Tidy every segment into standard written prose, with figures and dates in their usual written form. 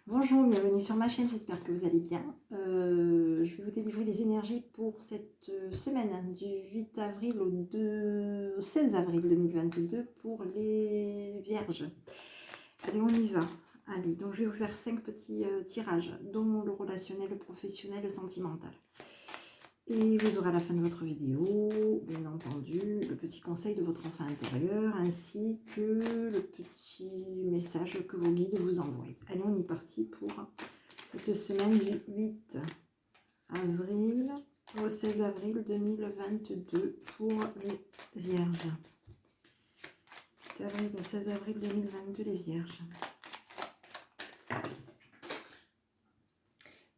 Bonjour, bienvenue sur ma chaîne, j'espère que vous allez bien. Je vais vous délivrer les énergies pour cette semaine du 8 avril au 16 avril 2022 pour les vierges. Allez, on y va. Allez, donc je vais vous faire 5 petits tirages, dont le relationnel, le professionnel, le sentimental. Et vous aurez à la fin de votre vidéo, bien entendu, le petit conseil de votre enfant intérieur, ainsi que le petit message que vos guides vous envoient. Allez, on y est parti pour cette semaine du 8 avril au 16 avril 2022 pour les Vierges. 8 avril au 16 avril 2022, les Vierges.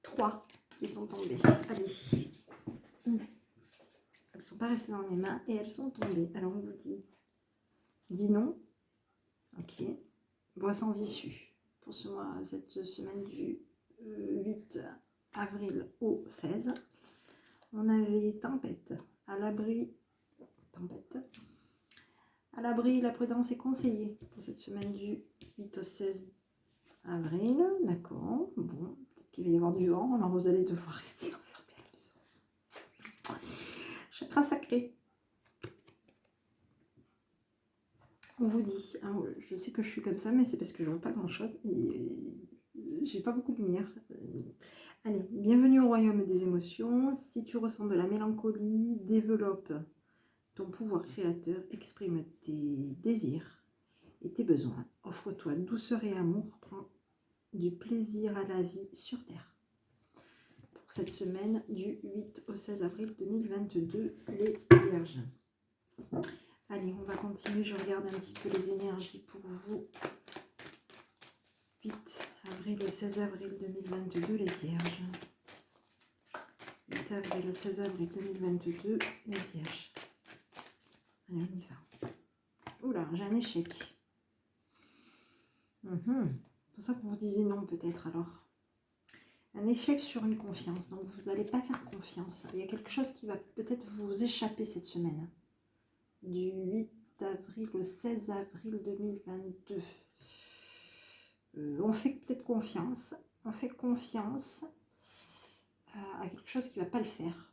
3 qui sont tombés. Allez. Elles ne sont pas restées dans mes mains et elles sont tombées. Alors on vous dit non. Ok. Voie sans issue. Pour ce mois, cette semaine du 8 avril au 16. On avait tempête. À l'abri. Tempête. À l'abri, la prudence est conseillée pour cette semaine du 8 au 16 avril. D'accord. Bon, peut-être qu'il va y avoir du vent. Alors vous allez devoir rester enfermé à la maison. Chakra sacré. On vous dit, hein, je sais que je suis comme ça, mais c'est parce que je vois pas grand chose et j'ai pas beaucoup de lumière. Allez, bienvenue au royaume des émotions. Si tu ressens de la mélancolie, développe ton pouvoir créateur, exprime tes désirs et tes besoins. Offre-toi douceur et amour, prends du plaisir à la vie sur Terre. Pour cette semaine du 8 au 16 avril 2022, les Vierges. Allez, on va continuer. Je regarde un petit peu les énergies pour vous. 8 avril au 16 avril 2022, les Vierges. 8 avril au 16 avril 2022, les Vierges. Allez, on y va. Oula, j'ai un échec. C'est pour ça que vous disiez non peut-être alors. Un échec sur une confiance. Donc vous n'allez pas faire confiance. Il y a quelque chose qui va peut-être vous échapper cette semaine. Du 8 avril au 16 avril 2022. On fait peut-être confiance. On fait confiance à quelque chose qui ne va pas le faire.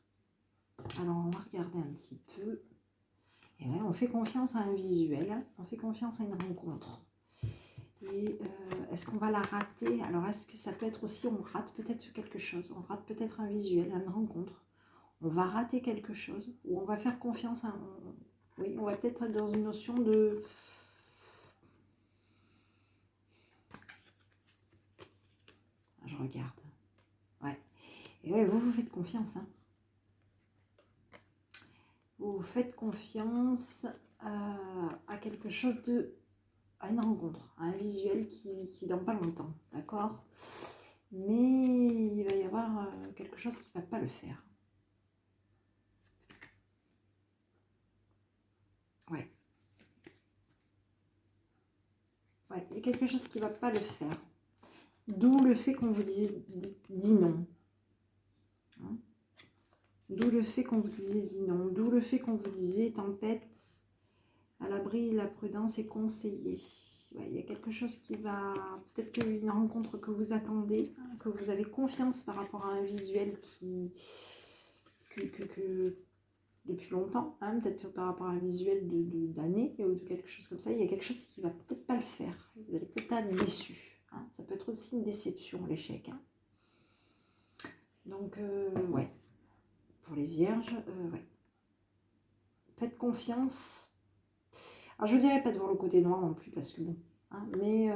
Alors on va regarder un petit peu. Et ouais, on fait confiance à un visuel. On fait confiance à une rencontre. Et est-ce qu'on va la rater? Alors est-ce que ça peut être aussi, on rate peut-être quelque chose. On rate peut-être un visuel, une rencontre. On va rater quelque chose. Ou on va faire confiance à... Oui, on va peut-être être dans une notion de... Je regarde. Ouais. Et ouais, vous faites confiance. Hein. Vous faites confiance à quelque chose de... à une rencontre, à un visuel qui dans pas longtemps. D'accord? Mais il va y avoir quelque chose qui ne va pas le faire. Ouais. Ouais, il y a quelque chose qui ne va pas le faire. D'où le fait qu'on vous dit non. Hein? D'où le fait qu'on vous disait dit non. D'où le fait qu'on vous disait tempête, à l'abri, la prudence est conseillée. Ouais, il y a quelque chose qui va... Peut-être qu'une rencontre que vous attendez, que vous avez confiance par rapport à un visuel que depuis longtemps, hein, peut-être par rapport à un visuel d'année ou de quelque chose comme ça, il y a quelque chose qui va peut-être pas le faire. Vous allez peut-être être déçu. Hein. Ça peut être aussi une déception, l'échec. Hein. Donc, ouais. Pour les vierges, ouais. Faites confiance. Alors, je ne dirais pas de voir le côté noir non plus, parce que bon. Hein, mais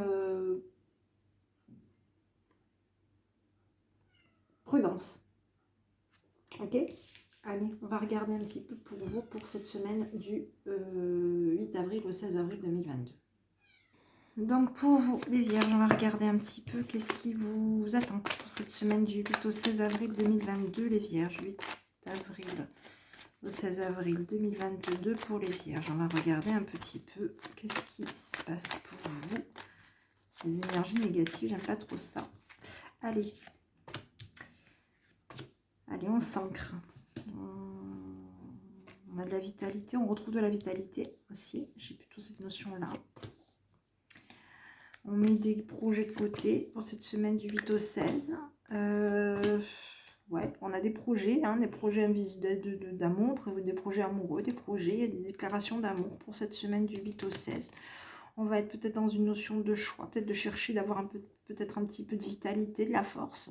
prudence. Ok? Allez, on va regarder un petit peu pour vous pour cette semaine du 8 avril au 16 avril 2022. Donc pour vous, les vierges, on va regarder un petit peu qu'est-ce qui vous attend pour cette semaine du 8 au 16 avril 2022, les vierges. 8 avril au 16 avril 2022 pour les vierges. On va regarder un petit peu qu'est-ce qui se passe pour vous. Les énergies négatives, j'aime pas trop ça. Allez. Allez, on s'ancre. On a de la vitalité, on retrouve de la vitalité aussi. J'ai plutôt cette notion-là. On met des projets de côté pour cette semaine du 8 au 16. Ouais, on a des projets d'amour, des projets amoureux, des projets, il y a des déclarations d'amour pour cette semaine du 8 au 16. On va être peut-être dans une notion de choix, peut-être de chercher d'avoir peut-être un petit peu de vitalité, de la force.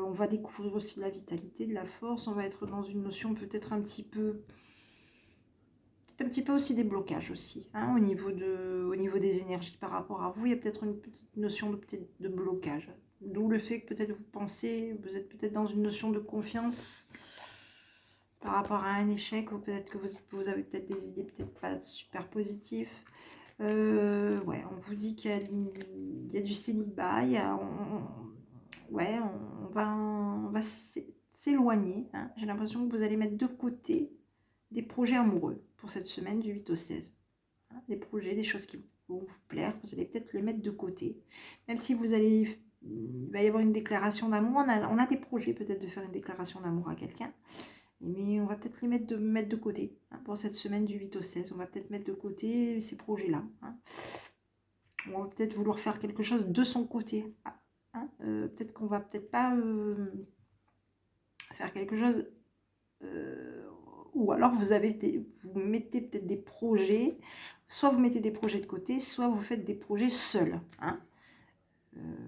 On va découvrir aussi de la vitalité, de la force. On va être dans une notion peut-être un petit peu aussi des blocages aussi, hein, au niveau des énergies par rapport à vous. Il y a peut-être une petite notion de blocage. D'où le fait que peut-être vous êtes peut-être dans une notion de confiance par rapport à un échec, ou peut-être que vous avez peut-être des idées peut-être pas super positives. Ouais, on vous dit qu'il y a du célibat, on va s'éloigner, hein. J'ai l'impression que vous allez mettre de côté des projets amoureux pour cette semaine du 8 au 16. Hein, des projets, des choses qui vont vous plaire, vous allez peut-être les mettre de côté. Même si il va y avoir une déclaration d'amour, on a des projets peut-être de faire une déclaration d'amour à quelqu'un, mais on va peut-être les mettre de côté, hein, pour cette semaine du 8 au 16. On va peut-être mettre de côté ces projets-là. Hein. On va peut-être vouloir faire quelque chose de son côté. Hein. Peut-être qu'on va peut-être pas faire quelque chose... ou alors vous mettez peut-être des projets, soit vous mettez des projets de côté, soit vous faites des projets seuls. Hein.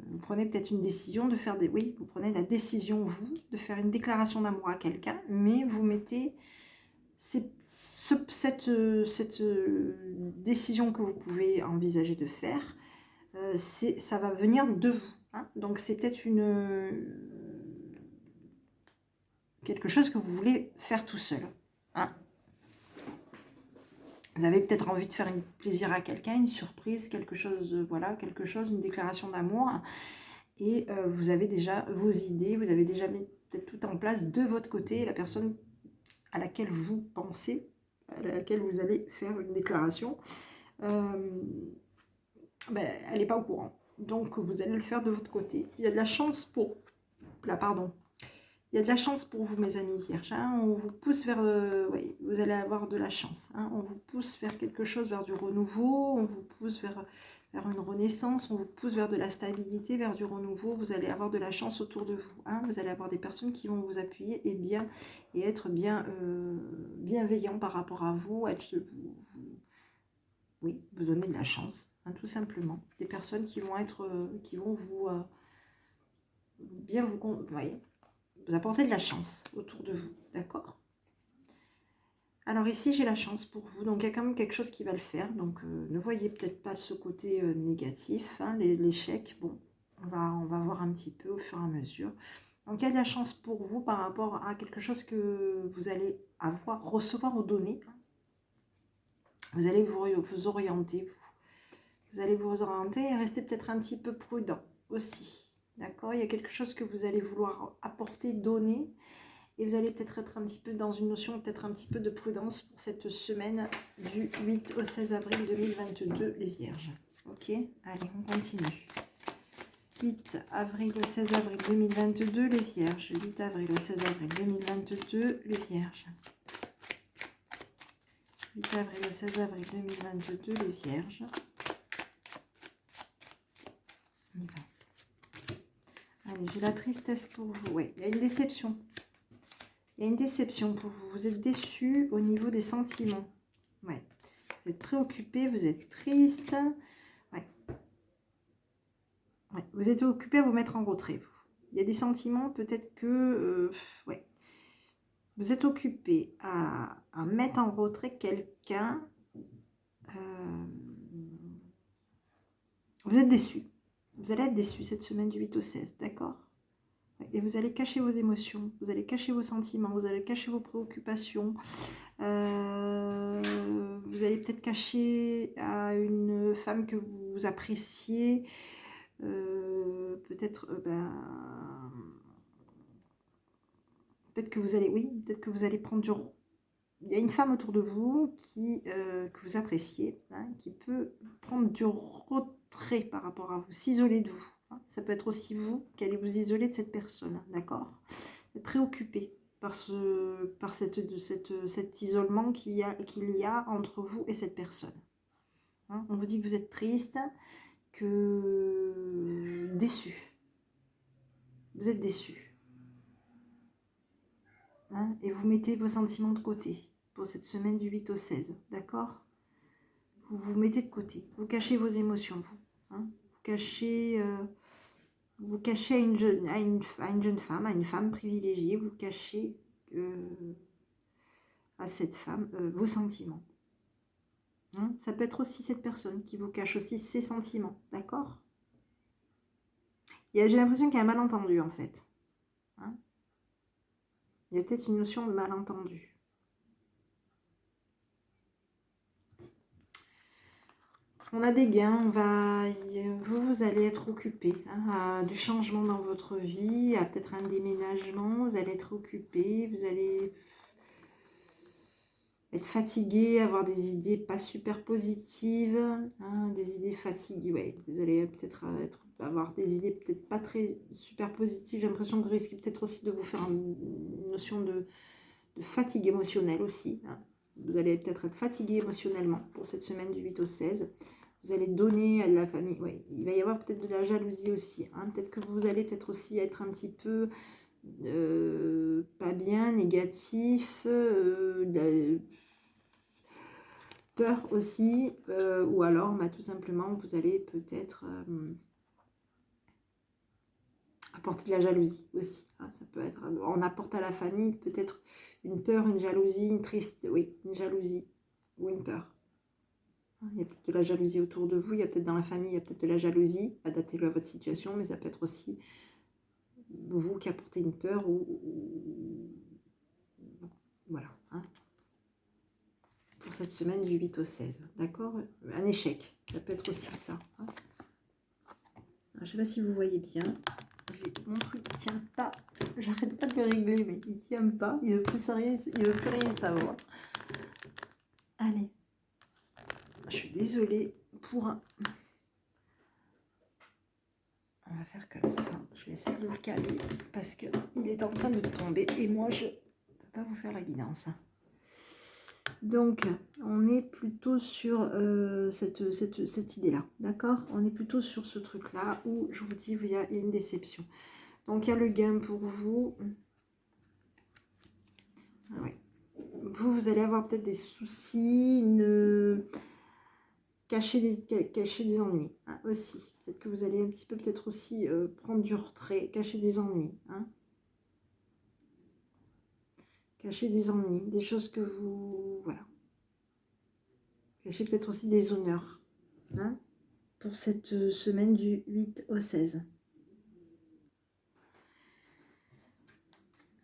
Vous prenez peut-être une décision de faire vous prenez la décision, vous, de faire une déclaration d'amour à quelqu'un, mais vous mettez cette décision que vous pouvez envisager de faire, ça va venir de vous. Hein. Donc c'est peut-être quelque chose que vous voulez faire tout seul. Hein. Vous avez peut-être envie de faire un plaisir à quelqu'un, une surprise, quelque chose, une déclaration d'amour. Et vous avez déjà vos idées, vous avez déjà mis peut-être tout en place de votre côté. La personne à laquelle vous pensez, à laquelle vous allez faire une déclaration, elle n'est pas au courant. Donc vous allez le faire de votre côté. Il y a de la chance pour... Il y a de la chance pour vous, mes amis vierges. Hein. On vous pousse vers... vous allez avoir de la chance. Hein. On vous pousse vers quelque chose, vers du renouveau. On vous pousse vers une renaissance. On vous pousse vers de la stabilité, vers du renouveau. Vous allez avoir de la chance autour de vous. Hein. Vous allez avoir des personnes qui vont vous appuyer et être bienveillants par rapport à vous. Vous donner de la chance, hein, tout simplement. Des personnes qui vont vous... vous apporter de la chance autour de vous, d'accord? Alors ici, j'ai la chance pour vous, donc il y a quand même quelque chose qui va le faire, donc ne voyez peut-être pas ce côté négatif, hein, l'échec, bon, on va voir un petit peu au fur et à mesure. Donc il y a de la chance pour vous par rapport à quelque chose que vous allez recevoir ou donner. Vous allez vous orienter, vous allez vous orienter et rester peut-être un petit peu prudent aussi. D'accord, il y a quelque chose que vous allez vouloir apporter, donner, et vous allez peut-être être un petit peu dans une notion, peut-être un petit peu de prudence pour cette semaine du 8 au 16 avril 2022, les Vierges. Ok, allez, on continue. 8 avril au 16 avril 2022, les Vierges. 8 avril au 16 avril 2022, les Vierges. 8 avril au 16 avril 2022, les Vierges. On y va. Allez, j'ai la tristesse pour vous. Oui, il y a une déception. Il y a une déception pour vous. Vous êtes déçu au niveau des sentiments. Ouais. Vous êtes préoccupé, vous êtes triste. Ouais. Ouais. Vous êtes occupé à vous mettre en retrait, vous. Il y a des sentiments, peut-être que... ouais. Vous êtes occupé à mettre en retrait quelqu'un. Vous êtes déçu. Vous allez être déçu cette semaine du 8 au 16, d'accord? Et vous allez cacher vos émotions, vous allez cacher vos sentiments, vous allez cacher vos préoccupations. Vous allez peut-être cacher à une femme que vous appréciez. Peut-être que vous allez, peut-être que vous allez prendre du... Il y a une femme autour de vous que vous appréciez, hein, qui peut prendre du retrait par rapport à vous, s'isoler de vous. Hein. Ça peut être aussi vous qui allez vous isoler de cette personne, d'accord? Préoccupé par cet isolement qu'il y a entre vous et cette personne. Hein. On vous dit que vous êtes triste, que déçu. Vous êtes déçu. Hein, et vous mettez vos sentiments de côté pour cette semaine du 8 au 16. D'accord? Vous vous mettez de côté. Vous cachez vos émotions, vous. Hein, vous cachez à une jeune femme, à une femme privilégiée, vous cachez à cette femme vos sentiments. Hein, ça peut être aussi cette personne qui vous cache aussi ses sentiments, d'accord? J'ai l'impression qu'il y a un malentendu en fait. Hein, il y a peut-être une notion de malentendu. On a des gains, vous allez être occupé à du changement dans votre vie, à peut-être un déménagement, vous allez être occupé, vous allez être fatigué, avoir des idées pas super positives, hein, des idées fatiguées, ouais, vous allez peut-être avoir des idées peut-être pas très super positives, j'ai l'impression que vous risquez peut-être aussi de vous faire une notion de fatigue émotionnelle aussi, hein. Vous allez peut-être être fatigué émotionnellement pour cette semaine du 8 au 16. Vous allez donner à la famille. Ouais, il va y avoir peut-être de la jalousie aussi. Hein. Peut-être que vous allez peut-être aussi être un petit peu pas bien, négatif, peur aussi. Ou alors, bah, tout simplement, vous allez peut-être apporter de la jalousie aussi. Hein. Ça peut être, on apporte à la famille peut-être une peur, une jalousie, une triste, oui, une jalousie ou une peur. Il y a peut-être de la jalousie autour de vous, il y a peut-être dans la famille, il y a peut-être de la jalousie, adaptez-le à votre situation, mais ça peut être aussi vous qui apportez une peur voilà. Hein, pour cette semaine du 8 au 16, d'accord? Un échec, ça peut être aussi ça. Hein. Je ne sais pas si vous voyez bien, mon truc ne tient pas, j'arrête pas de le régler, mais il ne tient pas, il ne veut plus rien savoir. Allez, je suis désolée pour un... On va faire comme ça. Je vais essayer de le caler parce qu'il est en train de tomber et moi je ne peux pas vous faire la guidance. Donc on est plutôt sur cette idée-là, d'accord? On est plutôt sur ce truc-là où je vous dis il y a une déception. Donc il y a le gain pour vous. Ouais. Vous allez avoir peut-être des soucis, cacher des ennuis, hein, aussi. Peut-être que vous allez un petit peu peut-être aussi prendre du retrait, cacher des ennuis. Hein. Cacher des ennuis, des choses que vous... Voilà. Cacher peut-être aussi des honneurs. Hein, pour cette semaine du 8 au 16.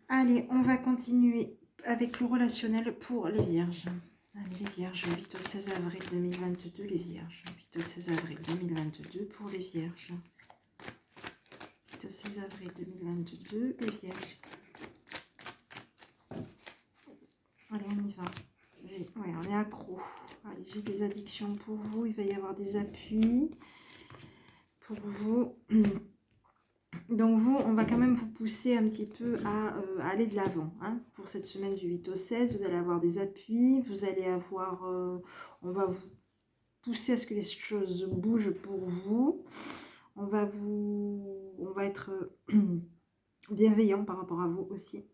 Allez, on va continuer avec le relationnel pour les vierges. Allez, les vierges, 8 au 16 avril 2022, les vierges. 8 au 16 avril 2022 pour les vierges. 8 au 16 avril 2022, les vierges. Allez, on y va. Ouais, on est accro. Allez, j'ai des addictions pour vous. Il va y avoir des appuis pour vous. Donc vous, on va quand même vous pousser un petit peu à aller de l'avant. Hein. Pour cette semaine du 8 au 16, vous allez avoir des appuis. Vous allez avoir... on va vous pousser à ce que les choses bougent pour vous. On va être bienveillant par rapport à vous aussi.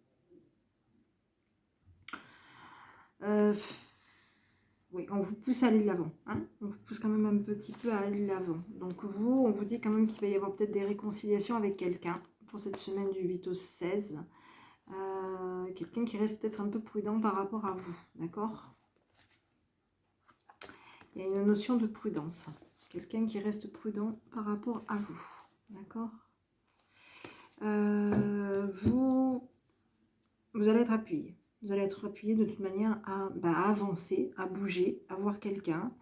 Oui, on vous pousse à aller de l'avant. Hein, on vous pousse quand même un petit peu à aller de l'avant. Donc vous, on vous dit quand même qu'il va y avoir peut-être des réconciliations avec quelqu'un pour cette semaine du 8 au 16. Quelqu'un qui reste peut-être un peu prudent par rapport à vous. D'accord? Il y a une notion de prudence. Quelqu'un qui reste prudent par rapport à vous. D'accord? Vous allez être appuyé. Vous allez être appuyé de toute manière à avancer, à bouger, à voir quelqu'un.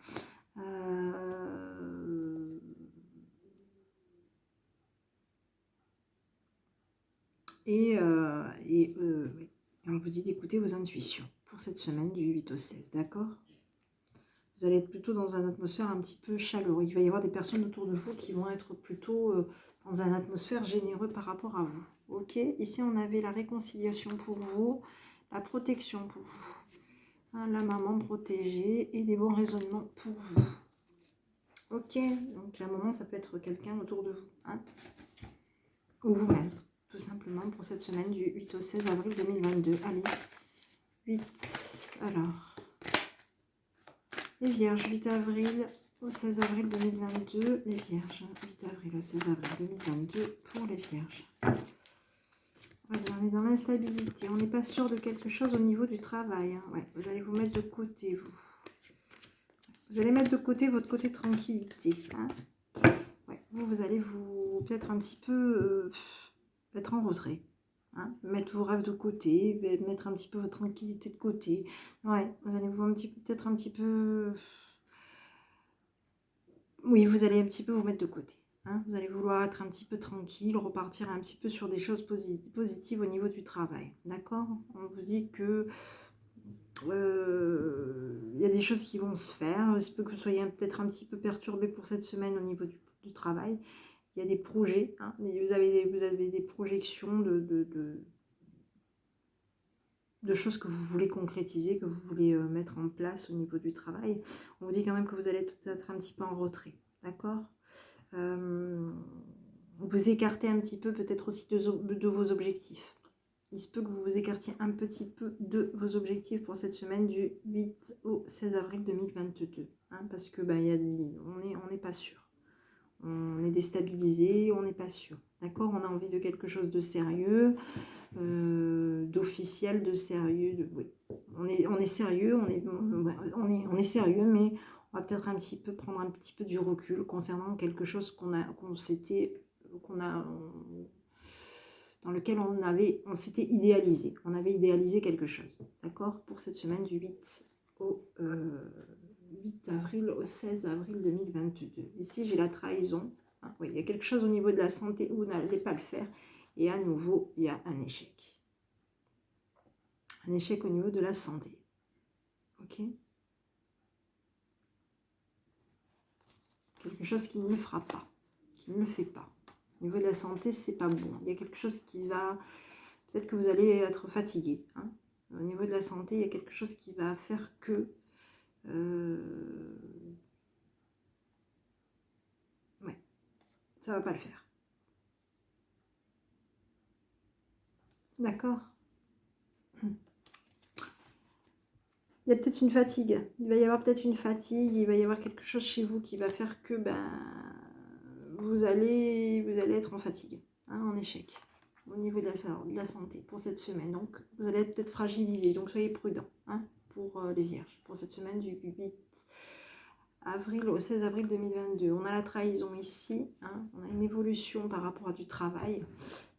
Et on vous dit d'écouter vos intuitions pour cette semaine du 8 au 16, d'accord? Vous allez être plutôt dans une atmosphère un petit peu chaleureux. Il va y avoir des personnes autour de vous qui vont être plutôt dans une atmosphère généreuse par rapport à vous. Ok? Ici, on avait la réconciliation pour vous, la protection pour vous. Hein, la maman protégée et des bons raisonnements pour vous. Ok, donc à un moment, ça peut être quelqu'un autour de vous, hein, ou vous-même, tout simplement, pour cette semaine du 8 au 16 avril 2022. Allez, 8, alors, les Vierges, 8 avril au 16 avril 2022, les Vierges, 8 avril au 16 avril 2022 pour les Vierges. Allez, on est dans l'instabilité, on n'est pas sûr de quelque chose au niveau du travail, hein. Ouais, vous allez vous mettre de côté, vous. Vous allez mettre de côté votre côté tranquillité, hein. Ouais, vous allez vous peut-être un petit peu être en retrait, hein, mettre vos rêves de côté, mettre un petit peu votre tranquillité de côté. Ouais, vous allez vous peut-être un petit peu... Oui, vous allez un petit peu vous mettre de côté, hein. Vous allez vouloir être un petit peu tranquille, repartir un petit peu sur des choses positives au niveau du travail. D'accord? On vous dit que y a des choses qui vont se faire. Il se peut que vous soyez peut-être un petit peu perturbé pour cette semaine au niveau du travail. Il y a des projets, hein, vous avez des projections de choses que vous voulez concrétiser, que vous voulez mettre en place au niveau du travail. On vous dit quand même que vous allez peut-être un petit peu en retrait, d'accord? Vous écartez un petit peu peut-être aussi de vos objectifs. Il se peut que vous vous écartiez un petit peu de vos objectifs pour cette semaine du 8 au 16 avril 2022, hein, parce que on n'est pas sûr. On est déstabilisé, on n'est pas sûr. D'accord? On a envie de quelque chose de sérieux, d'officiel, de sérieux. Oui. On est sérieux, on est sérieux, mais on va peut-être prendre un petit peu du recul concernant quelque chose dans lequel on s'était idéalisé. On avait idéalisé quelque chose. D'accord? Pour cette semaine du 8 au 8 avril au 16 avril 2022. Ici, j'ai la trahison. Hein, oui, il y a quelque chose au niveau de la santé où vous n'allez pas le faire. Et à nouveau, il y a un échec. Un échec au niveau de la santé. Ok? Quelque chose qui ne le fera pas. Qui ne le fait pas. Au niveau de la santé, c'est pas bon. Il y a quelque chose qui va... Peut-être que vous allez être fatigué. Hein. Au niveau de la santé, il y a quelque chose qui va faire que... Ouais, ça va pas le faire. D'accord? Il y a peut-être une fatigue. Il va y avoir peut-être une fatigue. Il va y avoir quelque chose chez vous qui va faire que vous allez être en fatigue, hein, en échec. Au niveau de la santé pour cette semaine. Donc, vous allez être peut-être fragilisé. Donc, soyez prudents, hein, pour les Vierges. Pour cette semaine du 8 avril au 16 avril 2022. On a la trahison ici. Hein, on a une évolution par rapport à du travail.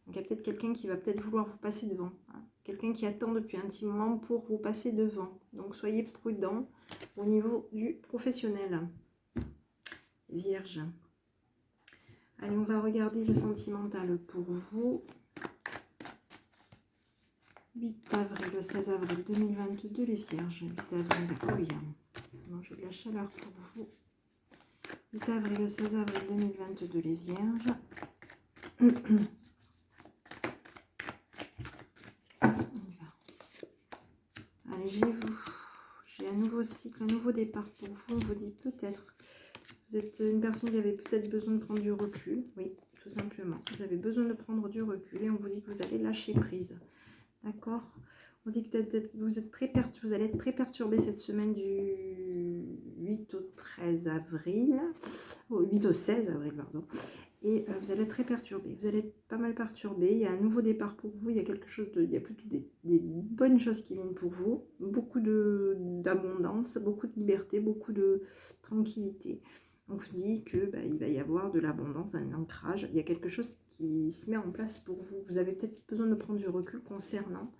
Donc, il y a peut-être quelqu'un qui va peut-être vouloir vous passer devant. Hein, quelqu'un qui attend depuis un petit moment pour vous passer devant. Donc, soyez prudents au niveau du professionnel. Vierge. Allez, on va regarder le sentimental pour vous. 8 avril, le 16 avril 2022, les Vierges. 8 avril, oh bien. J'ai de la chaleur pour vous. 8 avril, le 16 avril 2022, les Vierges. Allez, j'ai un nouveau cycle, un nouveau départ pour vous. On vous dit peut-être. Vous êtes une personne qui avait peut-être besoin de prendre du recul. Oui, tout simplement. Vous avez besoin de prendre du recul et on vous dit que vous allez lâcher prise. D'accord? On dit que vous allez être très perturbé cette semaine du 8 au 13 avril. Au 8 au 16 avril, pardon. Et vous allez être très perturbé. Vous allez être pas mal perturbé. Il y a un nouveau départ pour vous. Il y a quelque chose il y a plutôt des bonnes choses qui viennent pour vous. Beaucoup d'abondance, beaucoup de liberté, beaucoup de tranquillité. On vous dit que il va y avoir de l'abondance, un ancrage. Il y a quelque chose qui se met en place pour vous. Vous avez peut-être besoin de prendre du recul concernant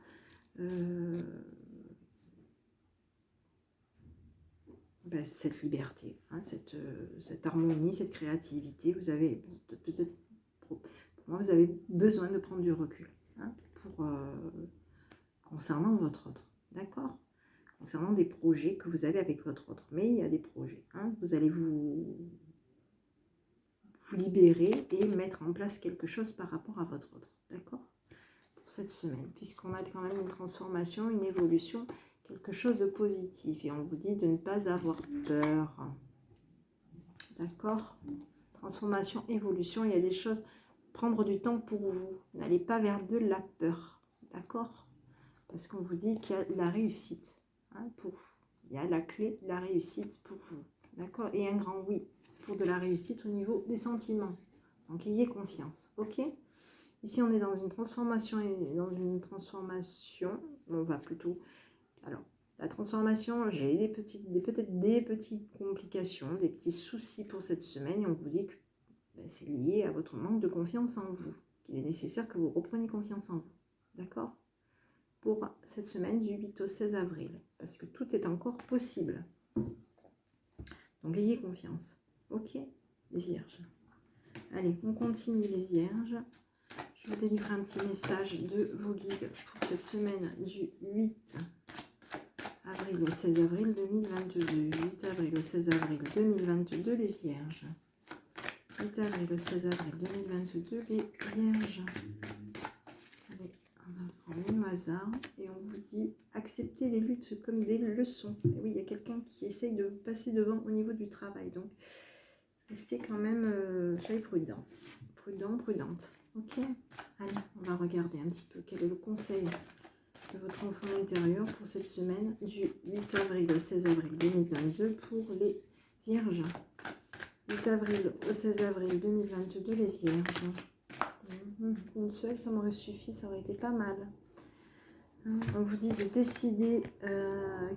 cette liberté, hein, cette harmonie, cette créativité. Vous avez besoin de prendre du recul, hein, concernant votre autre, d'accord? Concernant des projets que vous avez avec votre autre. Mais il y a des projets, hein, vous allez vous libérer et mettre en place quelque chose par rapport à votre autre, d'accord? Pour cette semaine, puisqu'on a quand même une transformation, une évolution, quelque chose de positif. Et on vous dit de ne pas avoir peur. D'accord? Transformation, évolution, il y a des choses, prendre du temps pour vous. N'allez pas vers de la peur. D'accord? Parce qu'on vous dit qu'il y a la réussite pour vous. Il y a la clé de la réussite pour vous. D'accord? Et un grand oui pour de la réussite au niveau des sentiments. Donc, ayez confiance. Ok? Ici, on est dans une transformation et dans une transformation. On va plutôt... Alors, la transformation, j'ai peut-être des petites complications, des petits soucis pour cette semaine. Et on vous dit que c'est lié à votre manque de confiance en vous. Qu'il est nécessaire que vous repreniez confiance en vous. D'accord? Pour cette semaine du 8 au 16 avril. Parce que tout est encore possible. Donc, ayez confiance. Ok? Les vierges. Allez, on continue les vierges. Je vous délivre un petit message de vos guides pour cette semaine du 8 avril au 16 avril 2022. 8 avril au 16 avril 2022, les vierges. 8 avril au 16 avril 2022, les vierges. Allez, on va prendre une au hasard et on vous dit acceptez les luttes comme des leçons. Et oui, il y a quelqu'un qui essaye de passer devant au niveau du travail. Donc, restez quand même, soyez prudent. Prudent, prudente. Ok? Allez, on va regarder un petit peu quel est le conseil de votre enfant intérieur pour cette semaine du 8 avril au 16 avril 2022 pour les vierges. 8 avril au 16 avril 2022, les vierges. Une seule, ça m'aurait suffi, ça aurait été pas mal. On vous dit de décider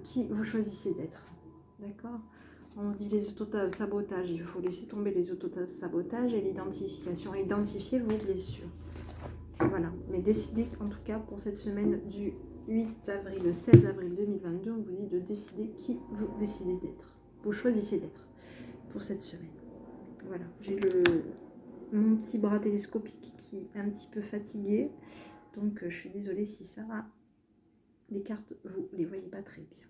qui vous choisissez d'être. D'accord? On dit les autosabotages, il faut laisser tomber les autosabotages et l'identification. Identifier vos blessures. Voilà, mais décidez en tout cas pour cette semaine du 8 avril au 16 avril 2022, on vous dit de décider qui vous décidez d'être. Vous choisissez d'être pour cette semaine. Voilà, j'ai mon petit bras télescopique qui est un petit peu fatigué. Donc je suis désolée si ça, les cartes, vous les voyez pas très bien.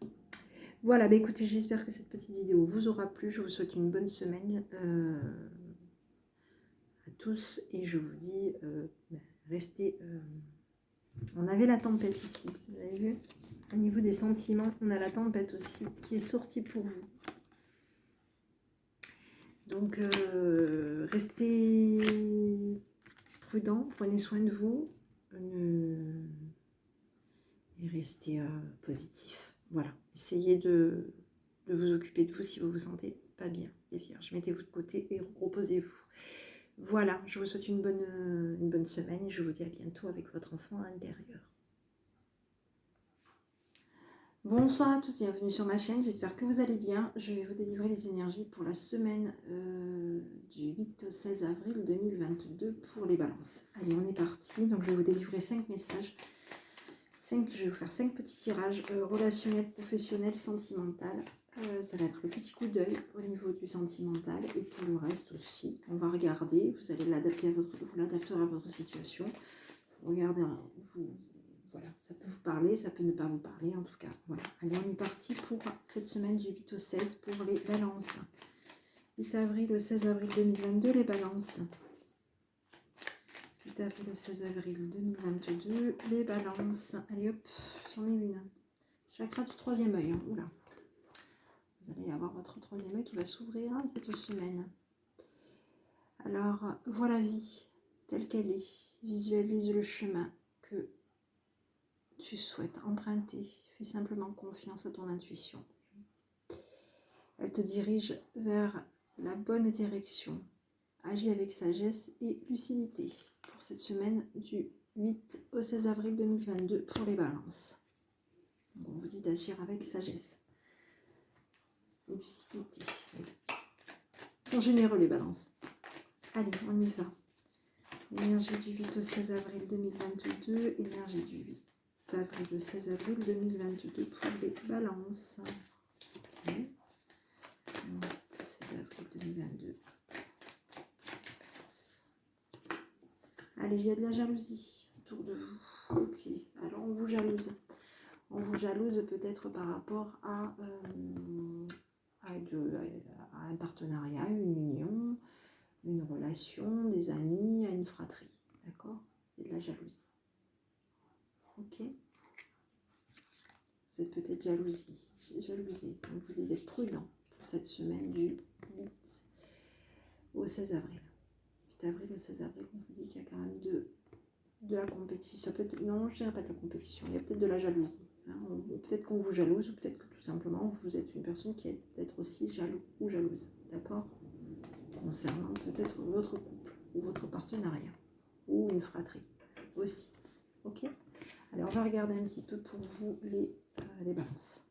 Voilà, bah écoutez, j'espère que cette petite vidéo vous aura plu. Je vous souhaite une bonne semaine à tous et je vous dis, restez... on avait la tempête ici, vous avez vu? Au niveau des sentiments, on a la tempête aussi qui est sortie pour vous. Donc, restez prudents, prenez soin de vous et restez positif. Voilà, essayez de vous occuper de vous si vous vous sentez pas bien, les vierges. Mettez-vous de côté et reposez-vous. Voilà, je vous souhaite une bonne semaine et je vous dis à bientôt avec votre enfant intérieur. Bonsoir à tous, bienvenue sur ma chaîne, j'espère que vous allez bien. Je vais vous délivrer les énergies pour la semaine du 8 au 16 avril 2022 pour les balances. Allez, on est parti. Donc je vais vous délivrer 5 messages. Je vais vous faire 5 petits tirages relationnels, professionnels, sentimental. Ça va être le petit coup d'œil au niveau du sentimental et pour le reste aussi. On va regarder, vous allez l'adapter à votre situation. Regardez, voilà, ça peut vous parler, ça peut ne pas vous parler en tout cas. Voilà, allez, on est parti pour cette semaine du 8 au 16 pour les balances. 8 avril au 16 avril 2022, les balances. 8 avril au 16 avril 2022, les balances. Allez hop, j'en ai une. Chakra du troisième œil. Oula. Vous allez avoir votre troisième œil qui va s'ouvrir cette semaine. Alors, vois la vie telle qu'elle est. Visualise le chemin que tu souhaites emprunter. Fais simplement confiance à ton intuition. Elle te dirige vers la bonne direction. Agis avec sagesse et lucidité pour cette semaine du 8 au 16 avril 2022 pour les balances. Donc on vous dit d'agir avec sagesse. Lucidité. Ils sont généreux les balances. Allez, on y va. Énergie du 8 au 16 avril 2022. Énergie du 8 avril au 16 avril 2022 pour les balances. Okay. 8 au 16 avril 2022. Allez, il y a de la jalousie autour de vous. Ok, alors on vous jalouse. On vous jalouse peut-être par rapport à un partenariat, une union, une relation, des amis, à une fratrie. D'accord? Il y a de la jalousie. Ok? Vous êtes peut-être jalousé. Donc vous dites d'être prudent pour cette semaine du 8 au 16 avril. 8 avril au 16 avril, on vous dit qu'il y a quand même de la compétition. Ça peut être, non, je dirais pas de la compétition, il y a peut-être de la jalousie. Hein. Peut-être qu'on vous jalouse, ou peut-être que tout simplement vous êtes une personne qui est peut-être aussi jaloux ou jalouse. D'accord? Concernant peut-être votre couple ou votre partenariat ou une fratrie aussi. Ok? Alors on va regarder un petit peu pour vous les balances.